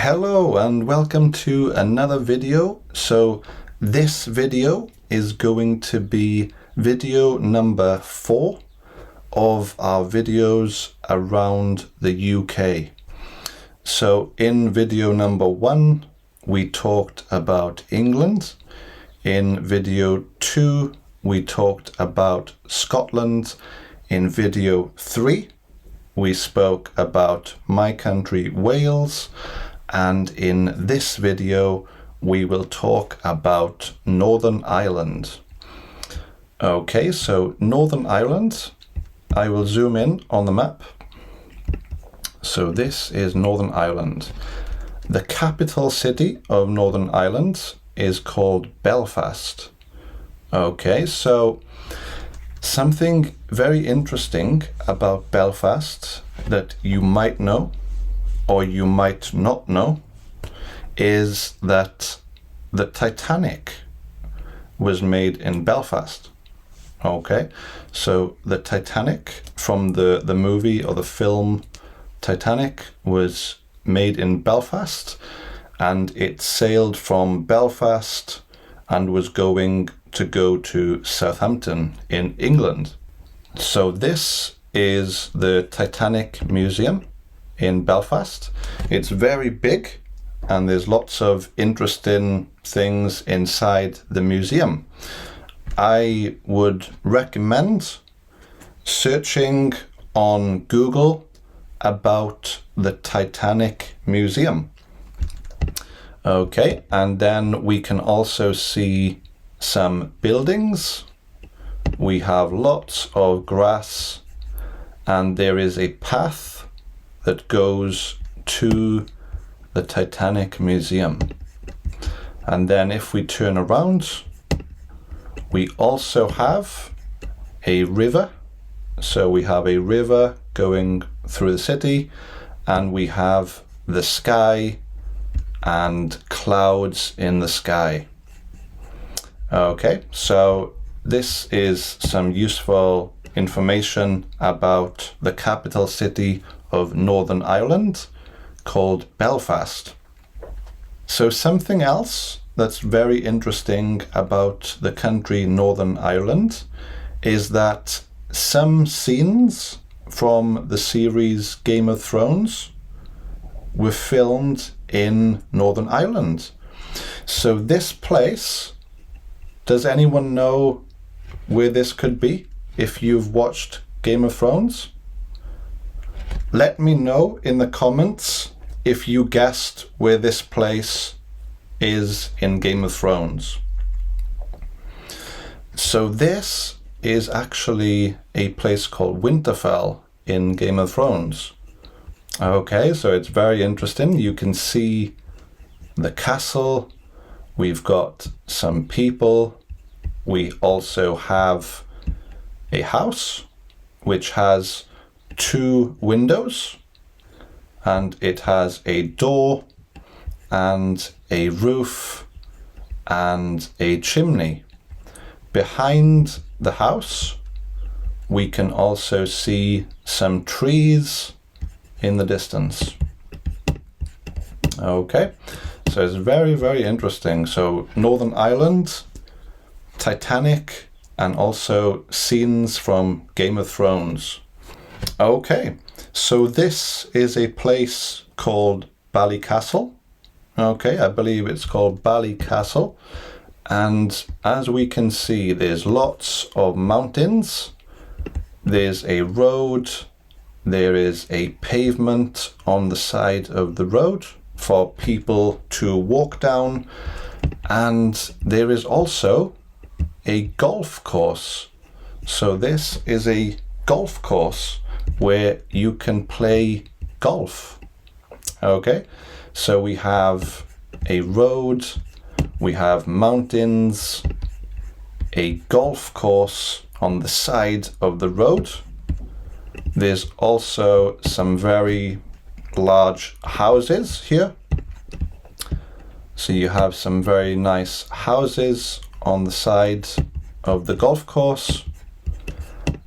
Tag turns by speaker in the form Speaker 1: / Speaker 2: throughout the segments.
Speaker 1: Hello and welcome to another video. So this video is going to be video number 4 of our videos around the UK. So in video number 1 we talked about England. In video 2 we talked about Scotland. In video 3 we spoke about my country, Wales. And in this video we will talk about Northern Ireland. Okay, so Northern Ireland, I will zoom in on the map. So this is Northern Ireland. The capital city of Northern Ireland is called Belfast. Okay, so something very interesting about Belfast that you might know or you might not know is that the Titanic was made in Belfast. Okay, so the Titanic from the movie or the film Titanic was made in Belfast, and it sailed from Belfast and was going to go to Southampton in England. So this is the Titanic Museum in Belfast. It's very big and there's lots of interesting things inside the museum. I would recommend searching on Google about the Titanic Museum. Okay, and then we can also see some buildings. We have lots of grass and there is a path that goes to the Titanic Museum. And then if we turn around, we also have a river. So we have a river going through the city, and we have the sky and clouds in the sky. Okay, so this is some useful information about the capital city of Northern Ireland, called Belfast. So something else that's very interesting about the country Northern Ireland is that some scenes from the series Game of Thrones were filmed in Northern Ireland. So this place, does anyone know where this could be if you've watched Game of Thrones? Let me know in the comments if you guessed where this place is in Game of Thrones. So this is actually a place called Winterfell in Game of Thrones. Okay, so it's very interesting. You can see the castle. We've got some people. We also have a house which has 2 windows, and it has a door and a roof and a chimney. Behind the house we can also see some trees in the distance. Okay, so it's very interesting. So Northern Ireland, Titanic, and also scenes from Game of Thrones. Okay, so this is a place called Ballycastle. Okay, I believe it's called Ballycastle. And as we can see, there's lots of mountains. There's a road. There is a pavement on the side of the road for people to walk down. And there is also a golf course. So this is a golf course where you can play golf. Okay, so we have a road, we have mountains, a golf course on the side of the road. There's also some very large houses here. So you have some very nice houses on the side of the golf course.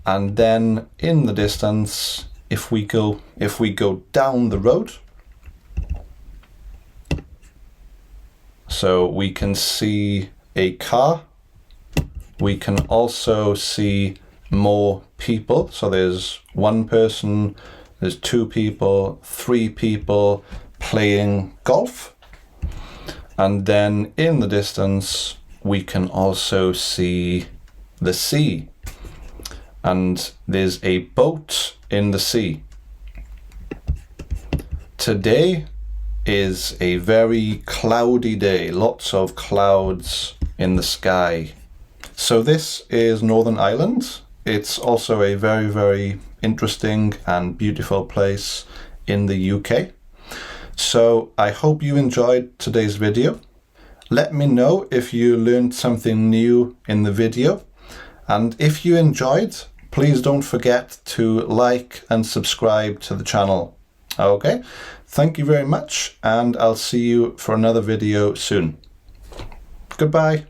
Speaker 1: And then in the distance, if we go down the road, So we can see a car. We can also see more people. So there's one person, there's two people, three people playing golf. And then in the distance, we can also see the sea. And there's a boat in the sea. Today is a very cloudy day, lots of clouds in the sky. So this is Northern Ireland. It's also a very, very interesting and beautiful place in the UK. So I hope you enjoyed today's video. Let me know if you learned something new in the video. And if you enjoyed, please don't forget to like and subscribe to the channel. Okay, thank you very much, and I'll see you for another video soon. Goodbye.